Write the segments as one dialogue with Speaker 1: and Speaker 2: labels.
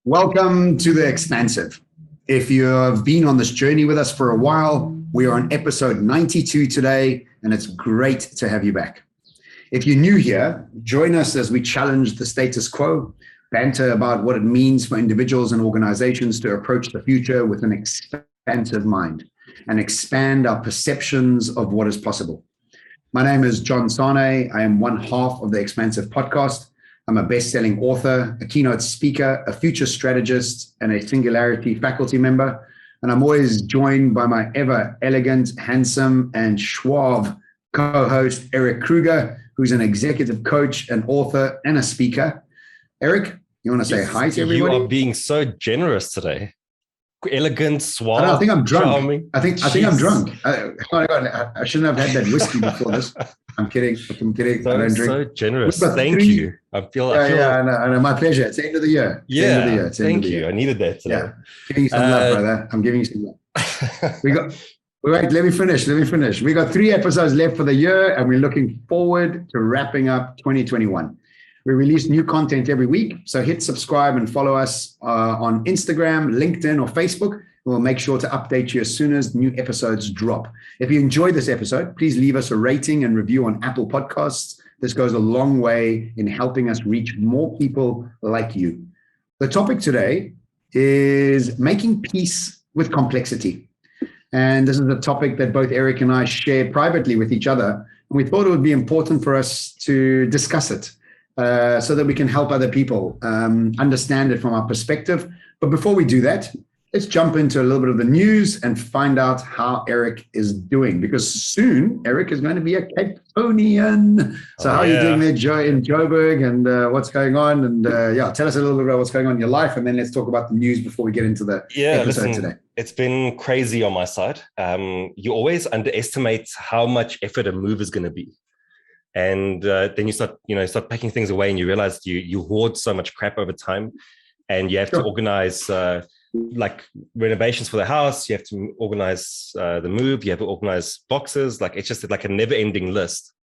Speaker 1: Welcome to the Expansive. If you have been on this journey with us for a while, we are on episode 92 today, and it's great to have you back. If you're new here, join us as we challenge the status quo, banter about what it means for individuals and organizations to approach the future with an expansive mind and expand our perceptions of what is possible. My name is John Sanei. I am one half of the Expansive podcast. I'm a best-selling author, a keynote speaker, a future strategist, and a Singularity faculty member. And I'm always joined by my ever elegant, handsome, and suave co-host, Erik Kruger, who's an executive coach, an author, and a speaker. Erik, you want to say hi to everybody?
Speaker 2: You are being so generous today. Elegant, suave,
Speaker 1: I think I'm drunk.
Speaker 2: Charming.
Speaker 1: I think I'm drunk. I shouldn't have had that whiskey before this. I'm kidding. I don't drink.
Speaker 2: So generous. Thank you. I feel.
Speaker 1: No, my pleasure. It's the end of the year.
Speaker 2: Thank you. I needed that today.
Speaker 1: Yeah. Giving you some love, brother. I'm giving you some love. Let me finish. We got 3 episodes left for the year, and we're looking forward to wrapping up 2021. We release new content every week, so hit subscribe and follow us on Instagram, LinkedIn, or Facebook. We'll make sure to update you as soon as new episodes drop. If you enjoyed this episode, please leave us a rating and review on Apple Podcasts. This goes a long way in helping us reach more people like you. The topic today is making peace with complexity. And this is a topic that both Erik and I share privately with each other. And we thought it would be important for us to discuss it so that we can help other people understand it from our perspective. But before we do that, let's jump into a little bit of the news and find out how Erik is doing, because soon Erik is going to be a Cape Townian. So how are you doing there, in Joburg, and what's going on? And tell us a little bit about what's going on in your life, and then let's talk about the news before we get into the episode today.
Speaker 2: It's been crazy on my side. You always underestimate how much effort a move is going to be. And then you start packing things away, and you realize you hoard so much crap over time, and you have to organize like renovations for the house. You have to organize the move. You have to organize boxes. Like, it's just like a never-ending list.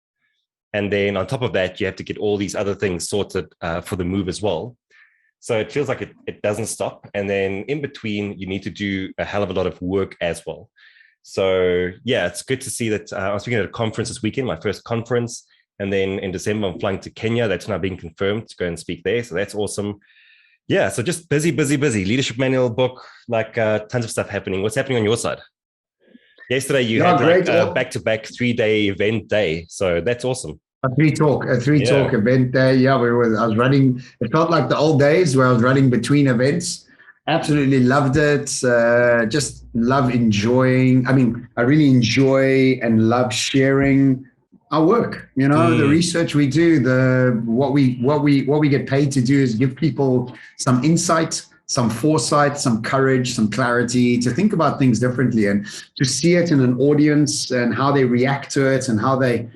Speaker 2: And then on top of that, you have to get all these other things sorted for the move as well. So it feels like it doesn't stop. And then in between, you need to do a hell of a lot of work as well. So yeah, it's good to see that. I was speaking at a conference this weekend, my first conference. And then in December, I'm flying to Kenya. That's now being confirmed to go and speak there. So that's awesome. Yeah, so just busy. Leadership manual book, like tons of stuff happening. What's happening on your side? Yesterday, you had like a back-to-back 3-day event day. So that's awesome.
Speaker 1: A three talk event day. Yeah, I was running. It felt like the old days where I was running between events. Absolutely loved it. Just love enjoying. I mean, I really enjoy and love sharing our work. The research we do, what we get paid to do is give people some insight, some foresight, some courage, some clarity to think about things differently, and to see it in an audience and how they react to it and how they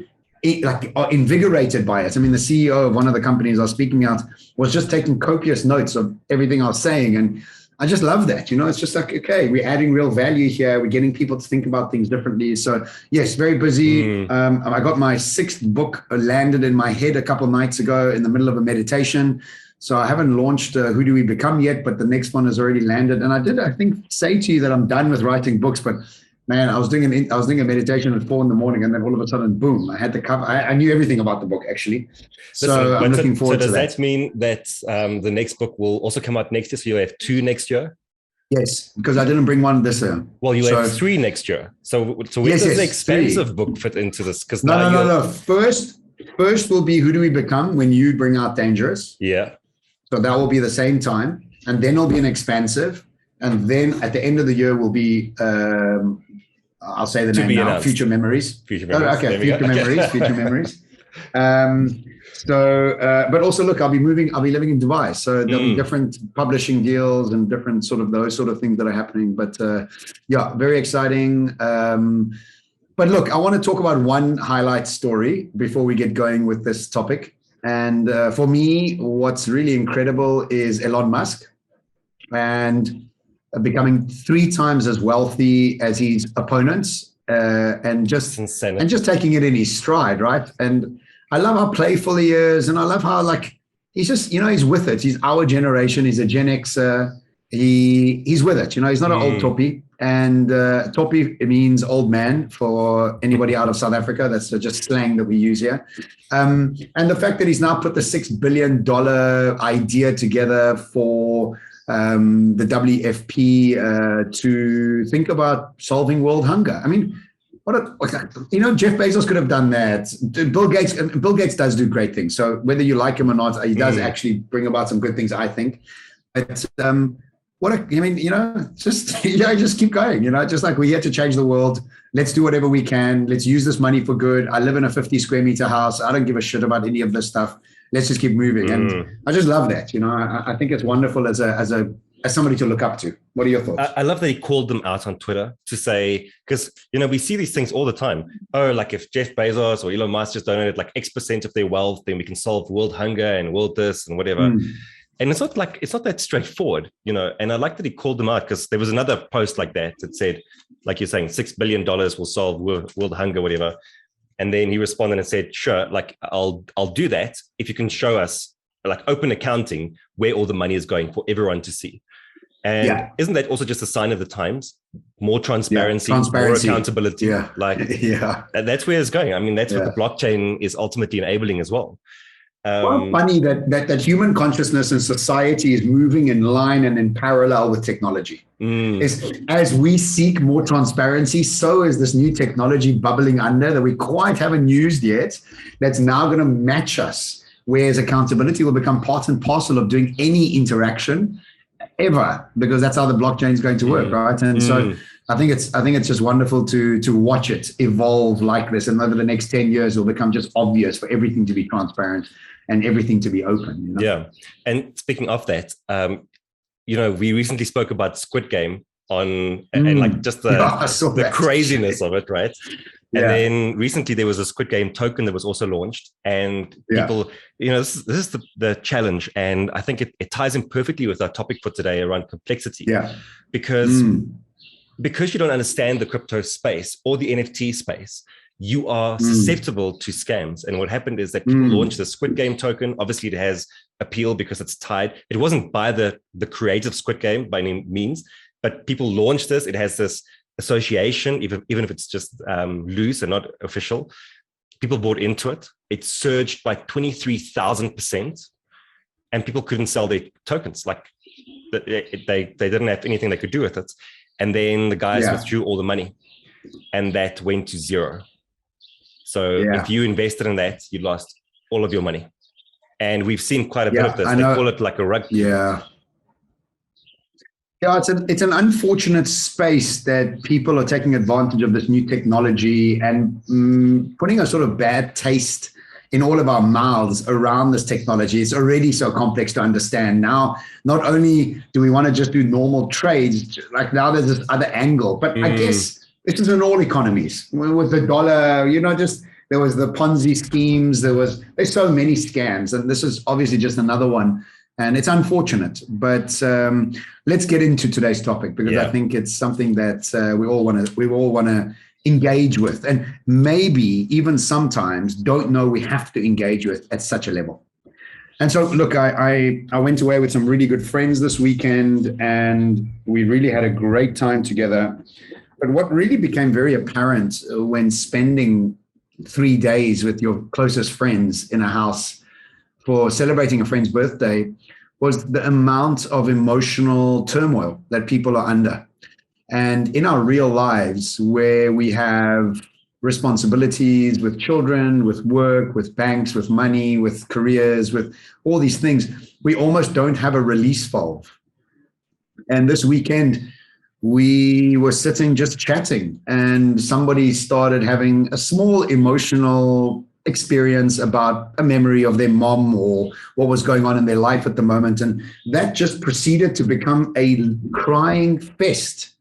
Speaker 1: are invigorated by it. I mean, the CEO of one of the companies I was speaking at was just taking copious notes of everything I was saying, and I just love that. It's just like, okay, we're adding real value here. We're getting people to think about things differently. So yes, very busy. I got my 6th book landed in my head a couple of nights ago in the middle of a meditation. So I haven't launched Who Do We Become yet, but the next one has already landed. And I think, say to you that I'm done with writing books, but man, I was doing a meditation at 4 a.m, and then all of a sudden, boom! I had the cover. I knew everything about the book actually, so I'm looking forward to that.
Speaker 2: So does that mean that the next book will also come out next year? So you'll have 2 next year?
Speaker 1: Yes, because I didn't bring one this year.
Speaker 2: Well, you have 3 next year. So where does the Expansive book fit into this? Because
Speaker 1: no. First will be Who Do We Become when you bring out Dangerous.
Speaker 2: Yeah.
Speaker 1: So that will be the same time, and then it'll be an Expansive, and then at the end of the year will be. I'll say the name now. Future Memories.
Speaker 2: Future Memories.
Speaker 1: Future Memories. But also, look, I'll be living in Dubai, so there'll be different publishing deals and different those sort of things that are happening. But very exciting. But look, I want to talk about one highlight story before we get going with this topic. And for me, what's really incredible is Elon Musk, and becoming 3 times as wealthy as his opponents, and just taking it in his stride, right? And I love how playful he is, and I love how he's just, he's with it. He's our generation. He's a Gen Xer. He's with it. He's not an old toppy. And toppy, it means old man for anybody out of South Africa. That's just slang that we use here. And the fact that he's now put the $6 billion idea together for the WFP to think about solving world hunger. I mean, Jeff Bezos could have done that. Bill Gates does do great things. So whether you like him or not, he does actually bring about some good things, I think. But just keep going. Just like we're here to change the world. Let's do whatever we can. Let's use this money for good. I live in a 50 square meter house. I don't give a shit about any of this stuff. Let's just keep moving. And I just love that. I think it's wonderful as somebody to look up to. What are your thoughts?
Speaker 2: I love that he called them out on Twitter to say, because, we see these things all the time. Oh, like if Jeff Bezos or Elon Musk just donated like X% of their wealth, then we can solve world hunger and world this and whatever. And it's not that straightforward, and I like that he called them out, because there was another post like that said, like you're saying, $6 billion will solve world hunger, whatever. And then he responded and said, sure, like I'll do that if you can show us like open accounting where all the money is going for everyone to see. And isn't that also just a sign of the times? More transparency. More accountability.
Speaker 1: Yeah.
Speaker 2: That's where it's going. I mean, that's what the blockchain is ultimately enabling as well.
Speaker 1: Well, funny that human consciousness and society is moving in line and in parallel with technology. As we seek more transparency, so is this new technology bubbling under that we quite haven't used yet, that's now going to match us, whereas accountability will become part and parcel of doing any interaction ever, because that's how the blockchain is going to work, right? And so I think it's just wonderful to watch it evolve like this, and over the next 10 years, it will become just obvious for everything to be transparent and everything to be open.
Speaker 2: Yeah. And speaking of that, we recently spoke about Squid Game and like just the craziness of it, right? And then recently there was a Squid Game token that was also launched, and people, this is the challenge. And I think it ties in perfectly with our topic for today around complexity. Yeah. Because you don't understand the crypto space or the NFT space, you are susceptible to scams. And what happened is that people launched the Squid Game token. Obviously, it has appeal because it's tied. It wasn't by the creative Squid Game by any means, but people launched this. It has this association, even if it's just loose and not official. People bought into it. It surged by 23,000%, and people couldn't sell their tokens. Like they didn't have anything they could do with it. And then the guys withdrew all the money, and that went to zero. So if you invested in that, you lost all of your money. And we've seen quite a bit of this. They call it like a rug.
Speaker 1: Yeah, it's an unfortunate space that people are taking advantage of this new technology and putting a sort of bad taste in all of our mouths around this technology. It's already so complex to understand. Now, not only do we want to just do normal trades, like now there's this other angle, but I guess this is in all economies. With the dollar, there was the Ponzi schemes, there's so many scams, and this is obviously just another one. And it's unfortunate, but let's get into today's topic, because I think it's something that we all want to engage with, and maybe even sometimes don't know we have to engage with at such a level. And so, look, I went away with some really good friends this weekend, and we really had a great time together. But what really became very apparent when spending 3 days with your closest friends in a house for celebrating a friend's birthday was the amount of emotional turmoil that people are under. And in our real lives, where we have responsibilities with children, with work, with banks, with money, with careers, with all these things, we almost don't have a release valve. And this weekend, we were sitting just chatting, and somebody started having a small emotional experience about a memory of their mom or what was going on in their life at the moment. And that just proceeded to become a crying fest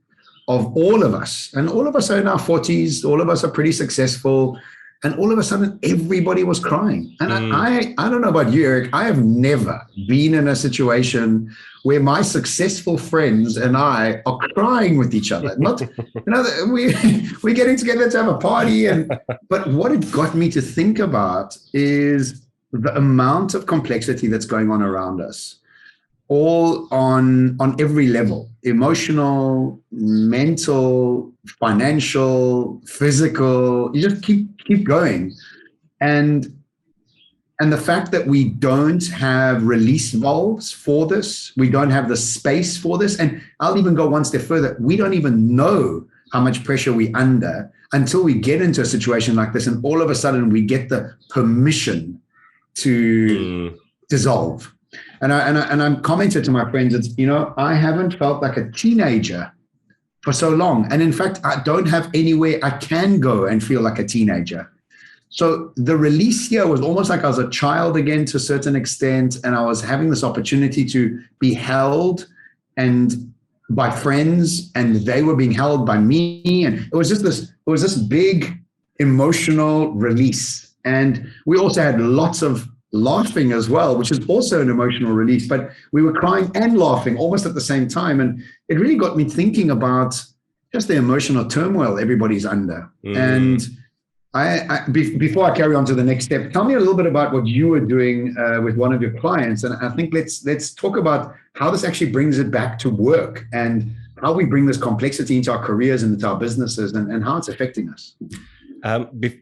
Speaker 1: of all of us. And all of us are in our 40s, all of us are pretty successful. And all of a sudden, everybody was crying. And I don't know about you, Erik, I have never been in a situation where my successful friends and I are crying with each other. Not, we're getting together to have a party. But what it got me to think about is the amount of complexity that's going on around us, all on every level, emotional, mental, financial, physical, you just keep going. And the fact that we don't have release valves for this, we don't have the space for this, and I'll even go one step further, we don't even know how much pressure we're under until we get into a situation like this, and all of a sudden we get the permission to dissolve. And I'm commented to my friends, it's, I haven't felt like a teenager for so long. And in fact, I don't have anywhere I can go and feel like a teenager. So the release here was almost like I was a child again to a certain extent, and I was having this opportunity to be held and by friends, and they were being held by me. And it was this big emotional release. And we also had lots of laughing as well, which is also an emotional release, but we were crying and laughing almost at the same time. And it really got me thinking about just the emotional turmoil everybody's under. And before I carry on to the next step, tell me a little bit about what you were doing with one of your clients. And I think let's talk about how this actually brings it back to work and how we bring this complexity into our careers and into our businesses, and how it's affecting us.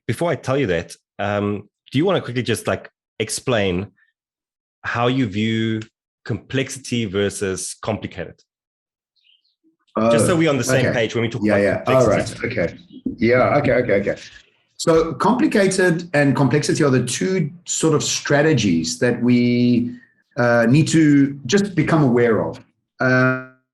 Speaker 2: Before I tell you that, do you want to quickly just explain how you view complexity versus complicated? Just so we're on the same page when we talk about complexity.
Speaker 1: All right. Okay. Yeah. Okay. So complicated and complexity are the two sort of strategies that we need to just become aware of.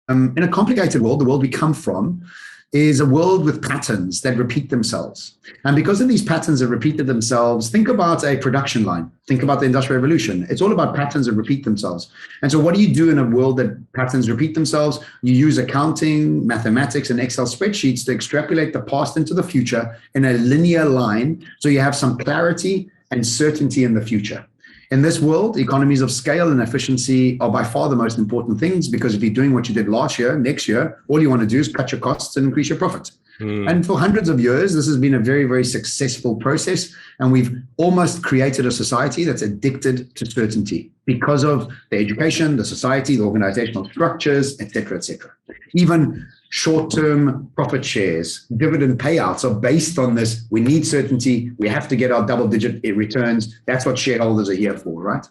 Speaker 1: In a complicated world, the world we come from is a world with patterns that repeat themselves. And because of these patterns that repeated themselves, think about a production line. Think about the Industrial Revolution. It's all about patterns that repeat themselves. And so what do you do in a world that patterns repeat themselves? You use accounting, mathematics, and Excel spreadsheets to extrapolate the past into the future in a linear line, so you have some clarity and certainty in the future. In this world, economies of scale and efficiency are by far the most important things, because if you're doing what you did last year, next year, all you want to do is cut your costs and increase your profit. And for hundreds of years, this has been a very, very successful process. And we've almost created a society that's addicted to certainty because of the education, the society, the organizational structures, et cetera, et cetera. Even short-term profit shares, dividend payouts are based on this. We need certainty. We have to get our double-digit returns. That's what shareholders are here for, right?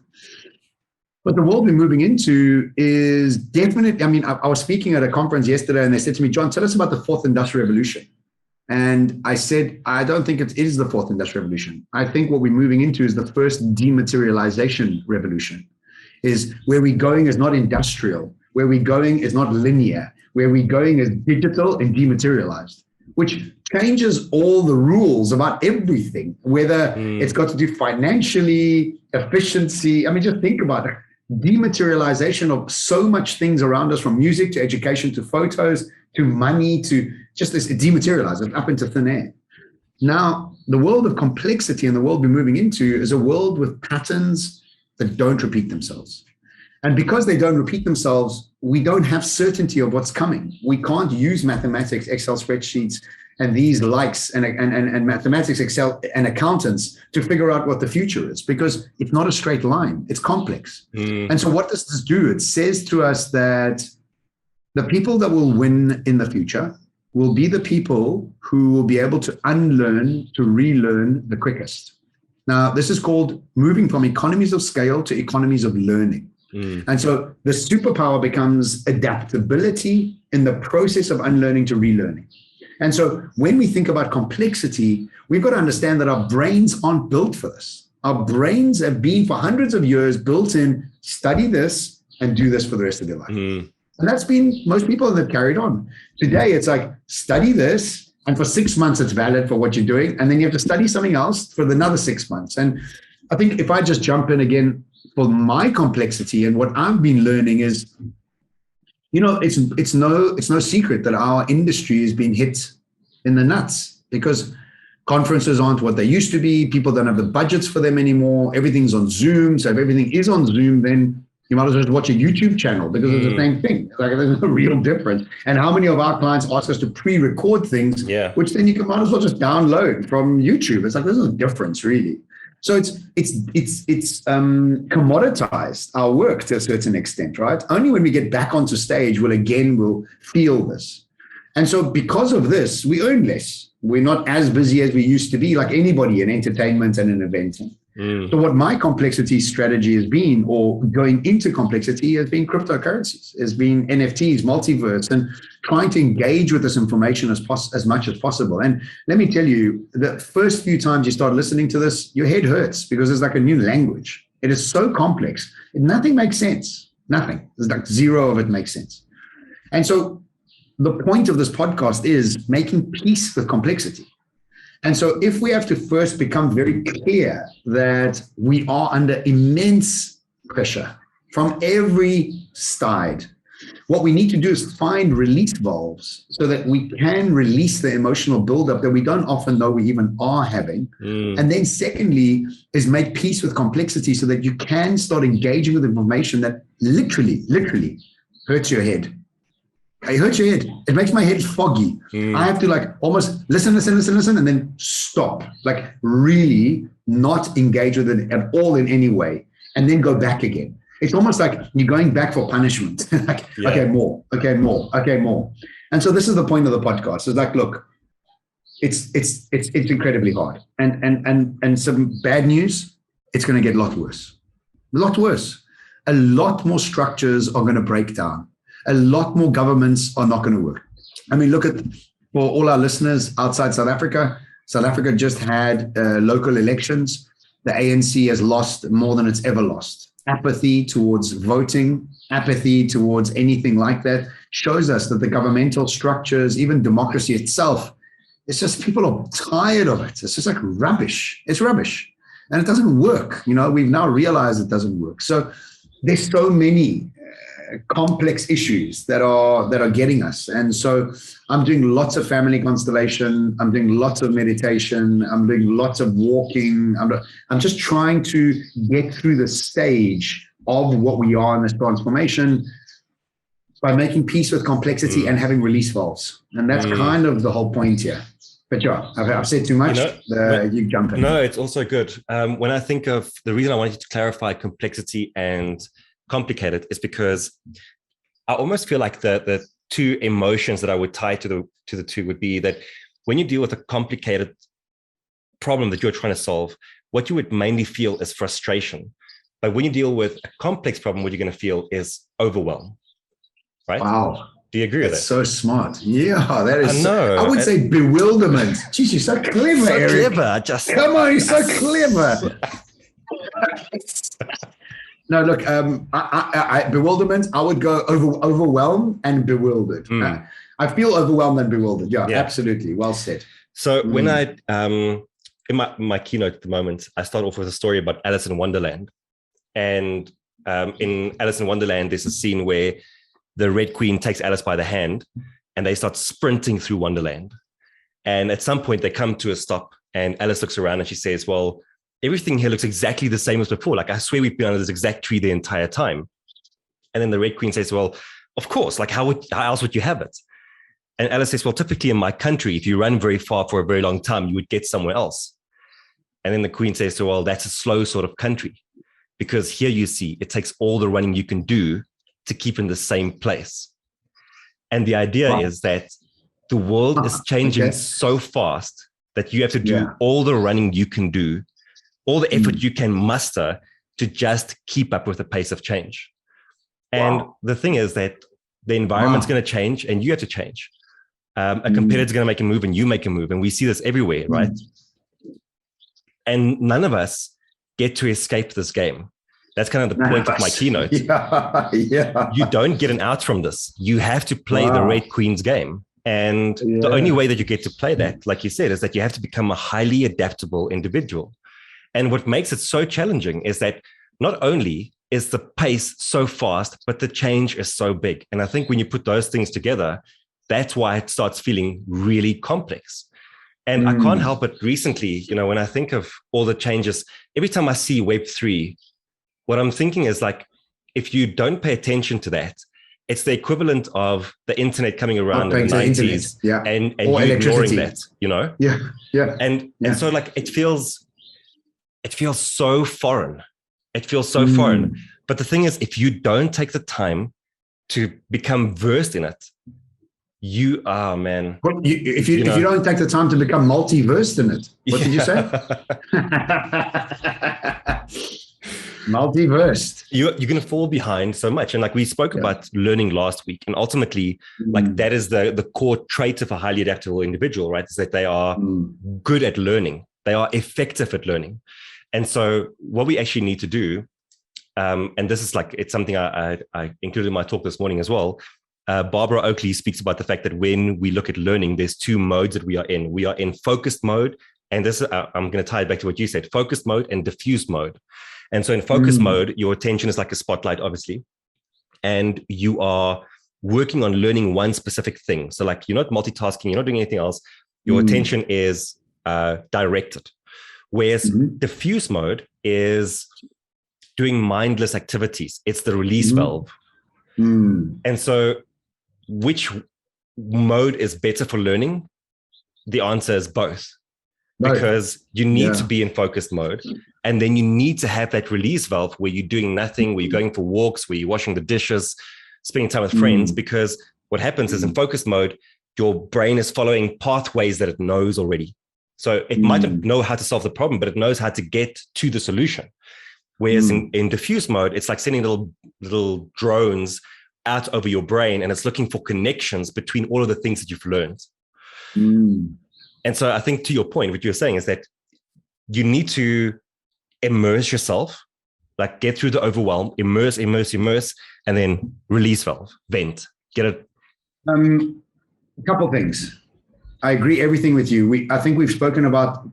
Speaker 1: But the world we're moving into is definitely, I was speaking at a conference yesterday, and they said to me, John, tell us about the fourth industrial revolution. And I said, I don't think it is the fourth industrial revolution. I think what we're moving into is the first dematerialization revolution. Is where we're going is not industrial. Where we're going is not linear. Where we're going is digital and dematerialized, which changes all the rules about everything, whether it's got to do financially, efficiency. Just think about it. Dematerialization of so much things around us, from music to education to photos to money to just this dematerialized up into thin air. Now, the world of complexity and the world we're moving into is a world with patterns that don't repeat themselves. And because they don't repeat themselves, we don't have certainty of what's coming. We can't use mathematics, Excel spreadsheets, and these likes and mathematics, Excel, and accountants to figure out what the future is, because it's not a straight line. It's complex. And so what does this do? It says to us that the people that will win in the future will be the people who will be able to unlearn to relearn the quickest. Now, this is called moving from economies of scale to economies of learning. And so the superpower becomes adaptability in the process of unlearning to relearning. And so when we think about complexity, we've got to understand that our brains aren't built for this. Our brains have been for hundreds of years built in, study this and do this for the rest of their life. And that's been most people that have carried on. Today, it's like, study this, and for 6 months, it's valid for what you're doing. And then you have to study something else for another 6 months. And I think if I just jump in again for my complexity and what I've been learning is, it's no secret that our industry has been hit in the nuts, because conferences aren't what they used to be. People don't have the budgets for them anymore. Everything's on Zoom. So if everything is on Zoom, then you might as well just watch a YouTube channel, because it's the same thing. There's no real difference. And how many of our clients ask us to pre-record things, which then you might as well just download from YouTube? It's like, there's no difference really. So it's commoditized our work to a certain extent, right? Only when we get back onto stage we'll feel this. And so because of this, we earn less. We're not as busy as we used to be, like anybody in entertainment and in eventing. So what my complexity strategy has been, or going into complexity, has been cryptocurrencies, has been NFTs, multiverse, and trying to engage with this information as much as possible. And let me tell you, the first few times you start listening to this, your head hurts because it's like a new language. It is so complex. Nothing makes sense. Nothing. It's like zero of it makes sense. And so the point of this podcast is making peace with complexity. And so if we have to first become very clear that we are under immense pressure from every side, what we need to do is find release valves so that we can release the emotional buildup that we don't often know we even are having. And then secondly is make peace with complexity so that you can start engaging with information that literally hurts your head. It hurts your head. It makes my head foggy. I have to like almost listen, and then stop. Like really not engage with it at all in any way, and then go back again. It's almost like you're going back for punishment. Like, okay, more. And so this is the point of the podcast. It's like, look, it's incredibly hard. And some bad news, it's going to get a lot worse. A lot worse. A lot more structures are going to break down. A lot more governments are not going to work. I mean, look at, for all our listeners outside South Africa just had local elections. The ANC has lost more than it's ever lost. Apathy towards voting, apathy towards anything like that shows us that the governmental structures, even democracy itself, it's just people are tired of it. It's just like rubbish. It's rubbish. And it doesn't work. You know, we've now realized it doesn't work. So there's so many complex issues that are getting us. And so I'm doing lots of family constellation. I'm doing lots of meditation. I'm doing lots of walking. I'm just trying to get through the stage of what we are in this transformation by making peace with complexity and having release valves. And that's kind of the whole point here. But yeah, I've said too much. You jump in.
Speaker 2: No, it's also good. When I think of the reason I wanted to clarify complexity and complicated is because I almost feel like the two emotions that I would tie to the two would be that when you deal with a complicated problem that you're trying to solve, what you would mainly feel is frustration. But when you deal with a complex problem, what you're going to feel is overwhelm. Right?
Speaker 1: Wow.
Speaker 2: Do you agree with that?
Speaker 1: So smart. Yeah, that is.
Speaker 2: I
Speaker 1: would say bewilderment. Jeez, you're so clever, Erik. Come on, you're so clever. No, look, bewilderment, I would go overwhelmed and bewildered. I feel overwhelmed and bewildered. Yeah, absolutely. Well said.
Speaker 2: So when I, in my keynote at the moment, I start off with a story about Alice in Wonderland. And in Alice in Wonderland, there's a scene where the Red Queen takes Alice by the hand and they start sprinting through Wonderland. And at some point they come to a stop and Alice looks around and she says, well, everything here looks exactly the same as before. Like, I swear we've been under this exact tree the entire time. And then the Red Queen says, well, of course, like how else would you have it? And Alice says, well, typically in my country, if you run very far for a very long time, you would get somewhere else. And then the Queen says, well, that's a slow sort of country, because here you see, it takes all the running you can do to keep in the same place. And the idea is that the world is changing so fast that you have to do all the running you can do, all the effort you can muster to just keep up with the pace of change. And the thing is that the environment's going to change and you have to change. A competitor's going to make a move and you make a move. And we see this everywhere, right? And none of us get to escape this game. That's kind of the point of my keynote. You don't get an out from this. You have to play the Red Queen's game. And the only way that you get to play that, like you said, is that you have to become a highly adaptable individual. And what makes it so challenging is that not only is the pace so fast, but the change is so big. And I think when you put those things together, that's why it starts feeling really complex. And I can't help it recently, when I think of all the changes, every time I see Web3, what I'm thinking is like, if you don't pay attention to that, it's the equivalent of the internet coming around in the 90s and you ignoring that,
Speaker 1: Yeah.
Speaker 2: And so like, it feels it feels so foreign. It feels so foreign. But the thing is, if you don't take the time to become versed in it, you are, man.
Speaker 1: If you don't take the time to become multi-versed in it, what did you say? Multi-versed.
Speaker 2: You're going to fall behind so much. And like we spoke about learning last week, and ultimately, like that is the core trait of a highly adaptable individual, right? Is that they are good at learning. They are effective at learning. And so what we actually need to do, and this is like, it's something I included in my talk this morning as well. Barbara Oakley speaks about the fact that when we look at learning, there's two modes that we are in. We are in focused mode. And this, I'm going to tie it back to what you said, focused mode and diffuse mode. And so in focus mode, your attention is like a spotlight, obviously, and you are working on learning one specific thing. So like you're not multitasking, you're not doing anything else. Your attention is directed. Whereas diffuse mode is doing mindless activities. It's the release valve. And so which mode is better for learning? The answer is both. Because you need to be in focused mode. And then you need to have that release valve where you're doing nothing, where you're going for walks, where you're washing the dishes, spending time with friends. Because what happens is in focused mode, your brain is following pathways that it knows already. So it might not know how to solve the problem, but it knows how to get to the solution. Whereas in diffuse mode, it's like sending little drones out over your brain, and it's looking for connections between all of the things that you've learned. And so I think to your point, what you're saying is that you need to immerse yourself, like get through the overwhelm, immerse, and then release valve, vent, get it.
Speaker 1: A couple of things. I agree everything with you. I think we've spoken about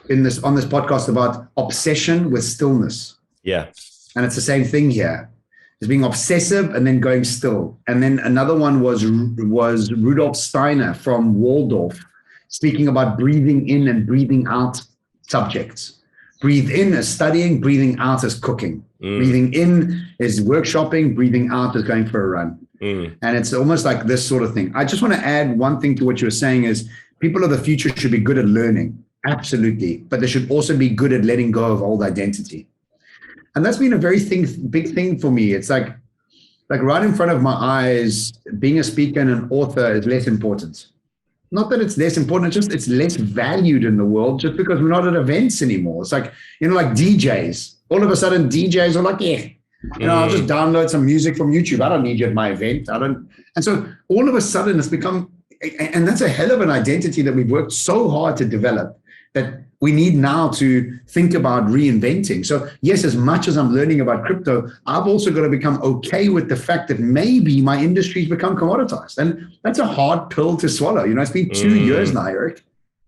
Speaker 1: on this podcast about obsession with stillness.
Speaker 2: Yeah.
Speaker 1: And it's the same thing here. It's being obsessive and then going still. And then another one was Rudolf Steiner from Waldorf, speaking about breathing in and breathing out subjects. Breathe in as studying, breathing out as cooking. Breathing in is workshopping, breathing out is going for a run. And it's almost like this sort of thing. I just want to add one thing to what you were saying is people of the future should be good at learning. Absolutely. But they should also be good at letting go of old identity. And that's been a very big thing for me. It's like right in front of my eyes, being a speaker and an author is less important. Not that it's less important, it's less valued in the world just because we're not at events anymore. It's like, like DJs. All of a sudden, DJs are like, I'll just download some music from YouTube. I don't need you at my event. And so all of a sudden it's become, and that's a hell of an identity that we've worked so hard to develop that we need now to think about reinventing. So yes, as much as I'm learning about crypto, I've also got to become okay with the fact that maybe my industry's become commoditized. And that's a hard pill to swallow. It's been 2 years now, Erik.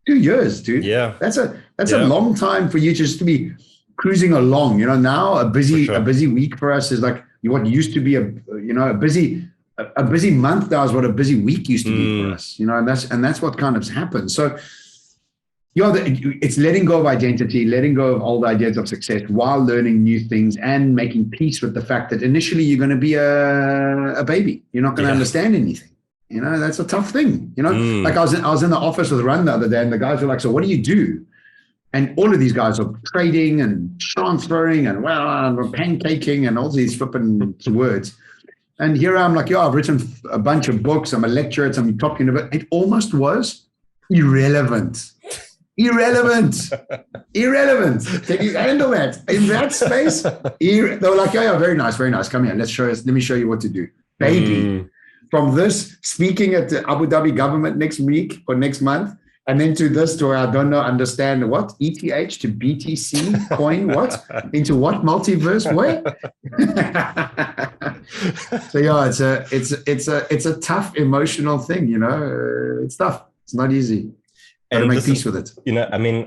Speaker 1: 2 years, dude.
Speaker 2: Yeah.
Speaker 1: That's a long time for you just to be cruising along. Now a busy week for us is like what used to be a busy month now is what a busy week used to be for us. And that's what kind of happened. So it's letting go of identity, letting go of old ideas of success while learning new things and making peace with the fact that initially you're going to be a baby. You're not going to understand anything. That's a tough thing. Like I was in the office with Run the other day, and the guys were like, "So what do you do?" And all of these guys are trading and transferring and pancaking and all these flipping words. And here I'm like, I've written a bunch of books. I'm a lecturer at some top university. It almost was irrelevant. Can you handle that? In that space, they were like, yeah, very nice. Come here. Let me show you what to do. Baby, from this speaking at the Abu Dhabi government next week or next month, and then to this to where I don't understand what? ETH to BTC coin, what? Into what multiverse way? So it's a tough emotional thing, it's tough. It's not easy. And make peace with it.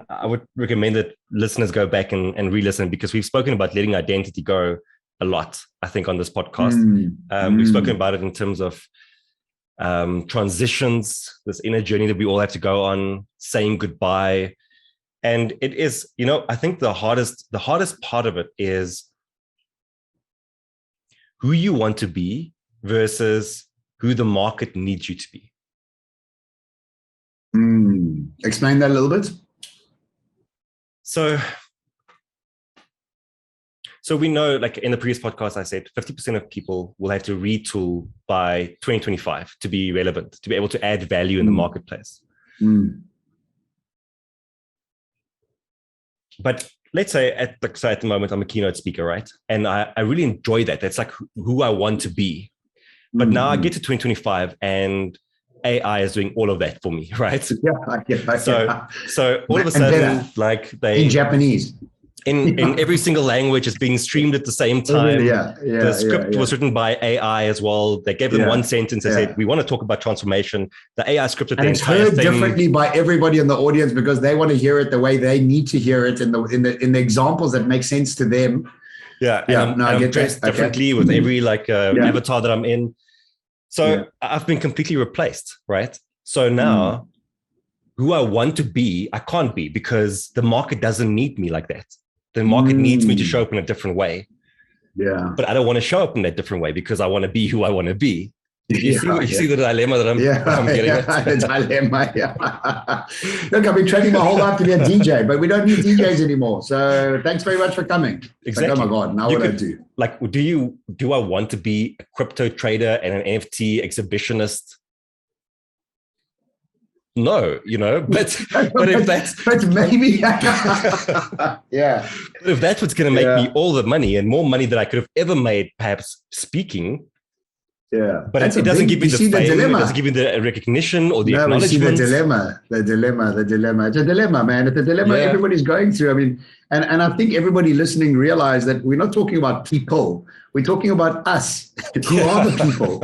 Speaker 2: I would recommend that listeners go back and re-listen, because we've spoken about letting identity go a lot, I think, on this podcast. We've spoken about it in terms of transitions, this inner journey that we all have to go on, saying goodbye. And it is, I think the hardest part of it is who you want to be versus who the market needs you to be.
Speaker 1: Explain that a little bit.
Speaker 2: So So we know, like in the previous podcast, I said 50% of people will have to retool by 2025 to be relevant, to be able to add value in the marketplace. But let's say at the moment, I'm a keynote speaker, right? And I really enjoy that. That's like who I want to be. But now I get to 2025 and AI is doing all of that for me, right? So all of a sudden, like
Speaker 1: in Japanese.
Speaker 2: In every single language is being streamed at the same time. The script was written by AI as well. They gave them one sentence. They said, we want to talk about transformation. The AI scripted the entire thing. And it's heard
Speaker 1: differently by everybody in the audience because they want to hear it the way they need to hear it in the examples that make sense to them.
Speaker 2: I'm dressed differently with every avatar that I'm in. So I've been completely replaced, right? So now who I want to be, I can't be because the market doesn't need me like that. The market needs me to show up in a different way. Yeah. But I don't want to show up in that different way because I want to be who I want to be. You see the dilemma that I'm getting at?
Speaker 1: The dilemma, Look, I've been training my whole life to be a DJ, but we don't need DJs anymore. So thanks very much for coming.
Speaker 2: Exactly.
Speaker 1: Like, oh my God, now what do I do?
Speaker 2: Like, do I want to be a crypto trader and an NFT exhibitionist? No, but if that's
Speaker 1: but maybe
Speaker 2: if that's what's going to make me all the money and more money than I could have ever made, perhaps speaking. But it doesn't give me the fame. It doesn't give me the recognition or the acknowledgement.
Speaker 1: The dilemma. It's a dilemma, man. It's a dilemma everybody's going through. I mean, and I think everybody listening realize that we're not talking about people. We're talking about us. Who are the people?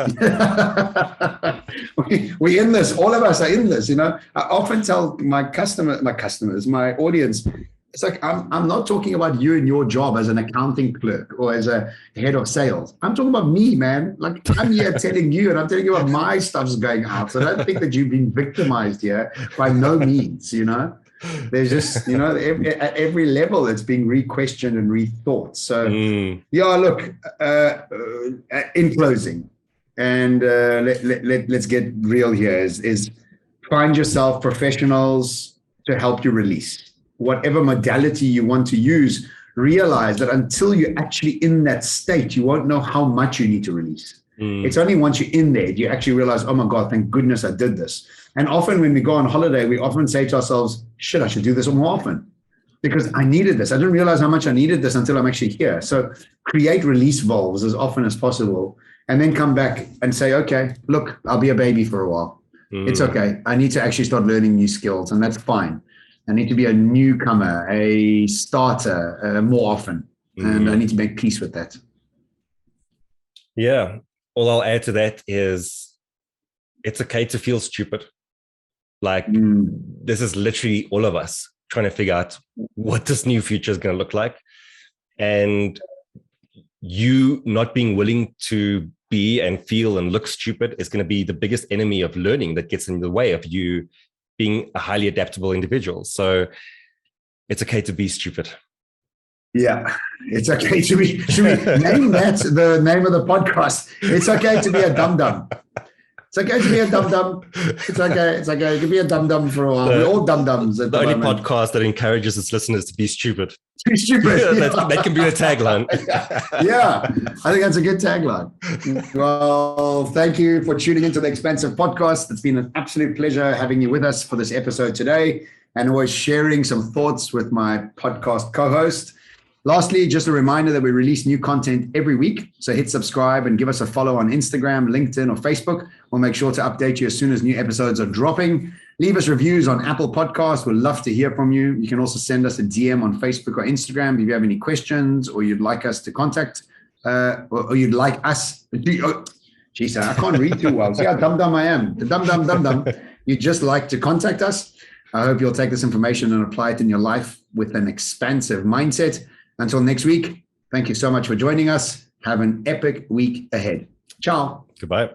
Speaker 1: We're in this. All of us are in this. I often tell my customers, my audience, it's like, I'm not talking about you and your job as an accounting clerk or as a head of sales. I'm talking about me, man. Like I'm here telling you, and I'm telling you about my stuff's going out. So don't think that you've been victimized here. By no means, There's just, at every level it's being re-questioned and rethought. So look, in closing, and let's get real here, is find yourself professionals to help you release. Whatever modality you want to use, realize that until you're actually in that state, you won't know how much you need to release. It's only once you're in there, you actually realize, oh my God, thank goodness I did this. And often when we go on holiday, we often say to ourselves, shit, I should do this more often because I needed this. I didn't realize how much I needed this until I'm actually here. So create release valves as often as possible and then come back and say, okay, look, I'll be a baby for a while. It's okay. I need to actually start learning new skills, and that's fine. I need to be a newcomer, a starter more often, and I need to make peace with that.
Speaker 2: Yeah. All I'll add to that is it's okay to feel stupid. Like this is literally all of us trying to figure out what this new future is going to look like. And you not being willing to be and feel and look stupid is going to be the biggest enemy of learning that gets in the way of you being a highly adaptable individual. So it's okay to be stupid.
Speaker 1: Yeah, it's okay to be. Should we name that the name of the podcast? It's okay to be a dum-dum. It's okay to be a dum-dum. It's okay. It's okay to be a dum-dum for a while. We're all dum-dums at the
Speaker 2: only
Speaker 1: moment.
Speaker 2: Podcast that encourages its listeners to be stupid.
Speaker 1: To be stupid.
Speaker 2: That can be a tagline.
Speaker 1: Yeah, I think that's a good tagline. Well, thank you for tuning into the Expansive podcast. It's been an absolute pleasure having you with us for this episode today and always sharing some thoughts with my podcast co-host. Lastly, just a reminder that we release new content every week. So hit subscribe and give us a follow on Instagram, LinkedIn, or Facebook. We'll make sure to update you as soon as new episodes are dropping. Leave us reviews on Apple Podcasts. We'd love to hear from you. You can also send us a DM on Facebook or Instagram if you have any questions or you'd like us to contact, or you'd like us. Geez, I can't read too well. See how dum-dum I am. The dum-dum. You'd just like to contact us. I hope you'll take this information and apply it in your life with an expansive mindset. Until next week, thank you so much for joining us. Have an epic week ahead. Ciao.
Speaker 2: Goodbye.